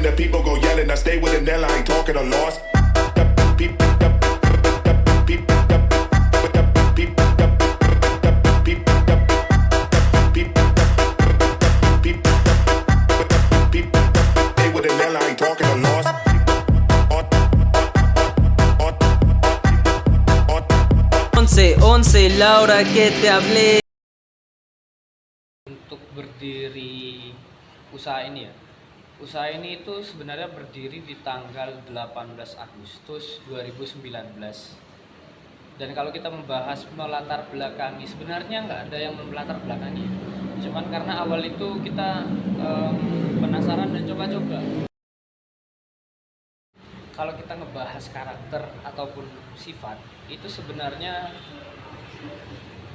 and the people go yelling. I stay with Nella, I ain't talking a loss. Stay with Nella, I ain't talking a loss. Once, Laura que te hablé. Untuk berdiri usaha ini ya, usaha ini itu sebenarnya berdiri di tanggal 18 Agustus 2019. Dan kalau kita membahas melatar belakangi, sebenarnya nggak ada yang melatar belakangi, cuman karena awal itu kita penasaran dan coba-coba. Kalau kita ngebahas karakter ataupun sifat, itu sebenarnya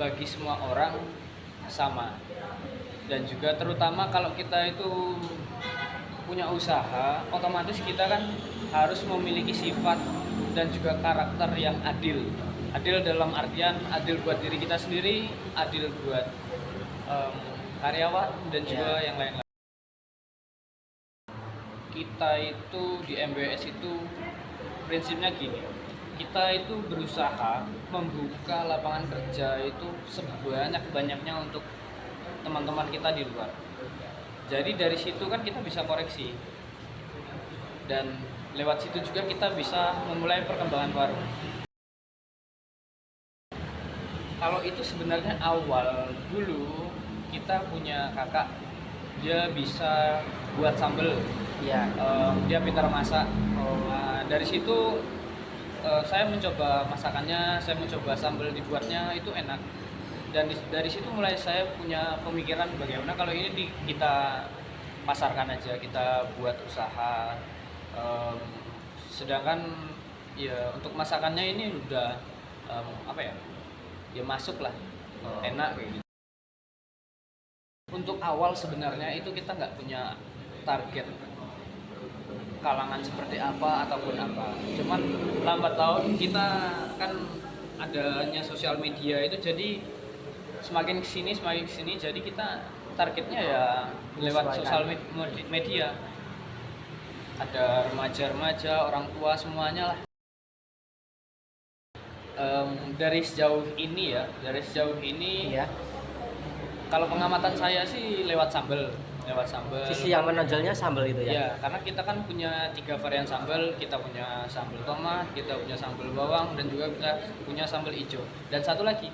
bagi semua orang sama. Dan juga terutama kalau kita itu punya usaha, otomatis kita kan harus memiliki sifat dan juga karakter yang adil. Adil dalam artian adil buat diri kita sendiri, adil buat karyawan dan juga yang lain-lain. Kita itu di MBS itu prinsipnya gini, kita itu berusaha membuka lapangan kerja itu sebanyak-banyaknya untuk teman-teman kita di luar. Jadi dari situ kan kita bisa koreksi, dan lewat situ juga kita bisa memulai perkembangan warung. Kalau itu sebenarnya awal dulu kita punya kakak, dia bisa buat sambal. Ya. Dia pintar masak. Nah, dari situ saya mencoba masakannya, saya mencoba sambal dibuatnya itu enak. Dan dari situ mulai saya punya pemikiran bagaimana kalau ini kita pasarkan aja, kita buat usaha. Sedangkan ya untuk masakannya ini udah ya masuk lah, enak kayak gitu. Untuk awal sebenarnya itu kita nggak punya target kalangan seperti apa ataupun apa, cuman lambat laun kita kan adanya sosial media itu, jadi semakin kesini jadi kita targetnya ya lewat sosial media. Ada remaja-remaja, orang tua, semuanya lah. Dari sejauh ini Ya. kalau pengamatan saya sih lewat sambal. Sisi yang menonjolnya sambal itu ya. Ya, karena kita kan punya 3 varian sambal. Kita punya sambal tomat, kita punya sambal bawang, dan juga kita punya sambal hijau. Dan satu lagi,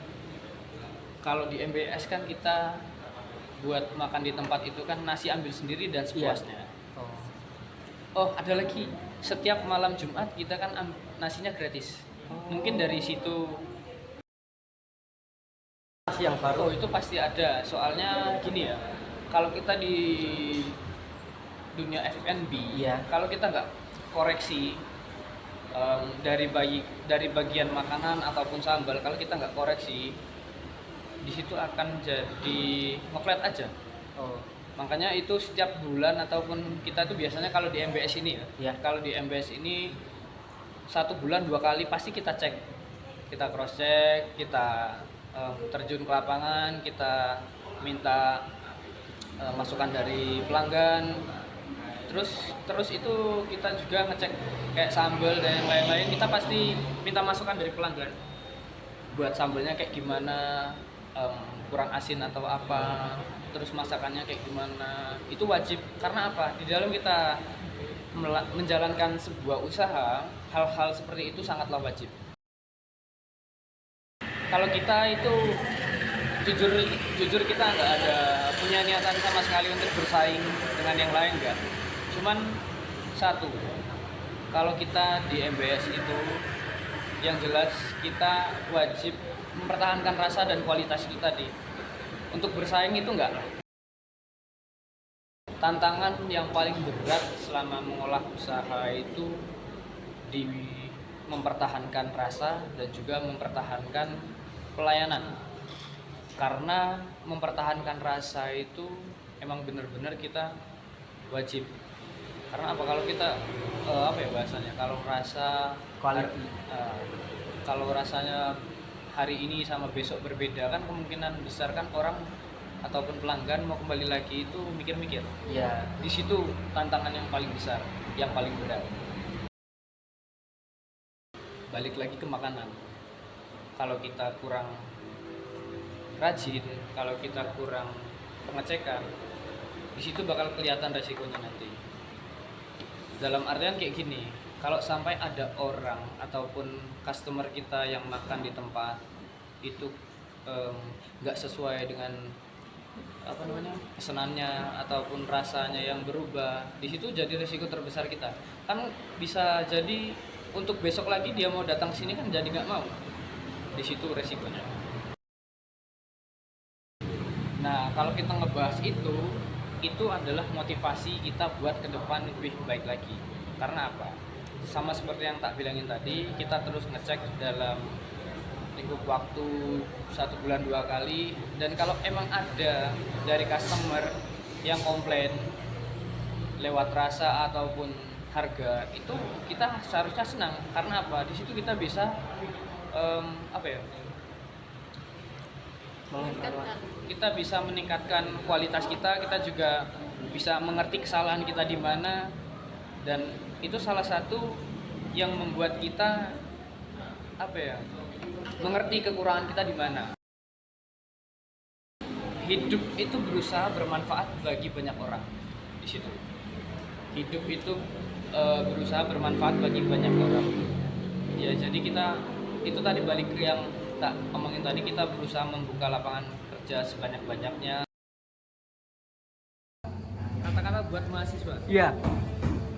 kalau di MBS kan kita buat makan di tempat itu kan nasi ambil sendiri dan sepuasnya. Oh, ada lagi, setiap malam Jumat kita kan nasinya gratis. Mungkin dari situ. Nasi yang baru. Oh, itu pasti ada. Soalnya gini ya, kalau kita di dunia F&B, Iya. kalau kita nggak koreksi dari bagian makanan ataupun sambal, kalau kita nggak koreksi, di situ akan jadi ngeflat aja. Makanya itu setiap bulan ataupun kita tuh biasanya kalau di MBS ini Iya. kalau di MBS ini 1 bulan 2 kali pasti kita cek, kita cross check, kita terjun ke lapangan, kita minta masukan dari pelanggan. Terus itu kita juga ngecek kayak sambal dan yang lain-lain, kita pasti minta masukan dari pelanggan buat sambalnya kayak gimana, kurang asin atau apa, terus masakannya kayak gimana. Itu wajib, karena apa, di dalam kita menjalankan sebuah usaha, hal-hal seperti itu sangatlah wajib. Kalau kita itu jujur kita nggak ada punya niatan sama sekali untuk bersaing dengan yang lain, nggak. Cuman satu, kalau kita di MBS itu yang jelas kita wajib mempertahankan rasa dan kualitas itu tadi. Untuk bersaing itu enggak lah. Tantangan yang paling berat selama mengolah usaha itu di mempertahankan rasa dan juga mempertahankan pelayanan. Karena mempertahankan rasa itu emang benar-benar kita wajib. Karena apa, kalau kita bahasanya, kalau rasa kalau rasanya hari ini sama besok berbeda kan kemungkinan besar kan orang ataupun pelanggan mau kembali lagi itu mikir-mikir. Iya. Di situ tantangan yang paling besar, yang paling berat. Balik lagi ke makanan. Kalau kita kurang rajin, kalau kita kurang pengecekan, di situ bakal kelihatan resikonya nanti. Dalam artian kayak gini, kalau sampai ada orang ataupun customer kita yang makan di tempat itu nggak sesuai dengan pesanannya ataupun rasanya yang berubah, di situ jadi resiko terbesar kita. Kan bisa jadi untuk besok lagi dia mau datang sini kan jadi nggak mau. Di situ resikonya. Nah, kalau kita ngebahas itu adalah motivasi kita buat ke depan lebih baik lagi. Karena apa? Sama seperti yang tak bilangin tadi, kita terus ngecek dalam lingkup waktu 1 bulan 2 kali. Dan kalau emang ada dari customer yang komplain lewat rasa ataupun harga, itu kita seharusnya senang. Karena apa? Di situ kita bisa kita bisa meningkatkan kualitas kita juga bisa mengerti kesalahan kita di mana, dan itu salah satu yang membuat kita mengerti kekurangan kita di mana. Hidup itu berusaha bermanfaat bagi banyak orang di situ. Hidup itu berusaha bermanfaat bagi banyak orang. Ya, jadi kita itu tadi balik ke yang tak omongin tadi, kita berusaha membuka lapangan kerja sebanyak-banyaknya. Kata-kata buat mahasiswa. Iya.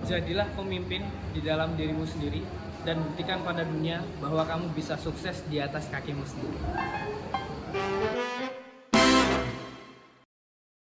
Jadilah pemimpin di dalam dirimu sendiri dan buktikan pada dunia bahwa kamu bisa sukses di atas kakimu sendiri.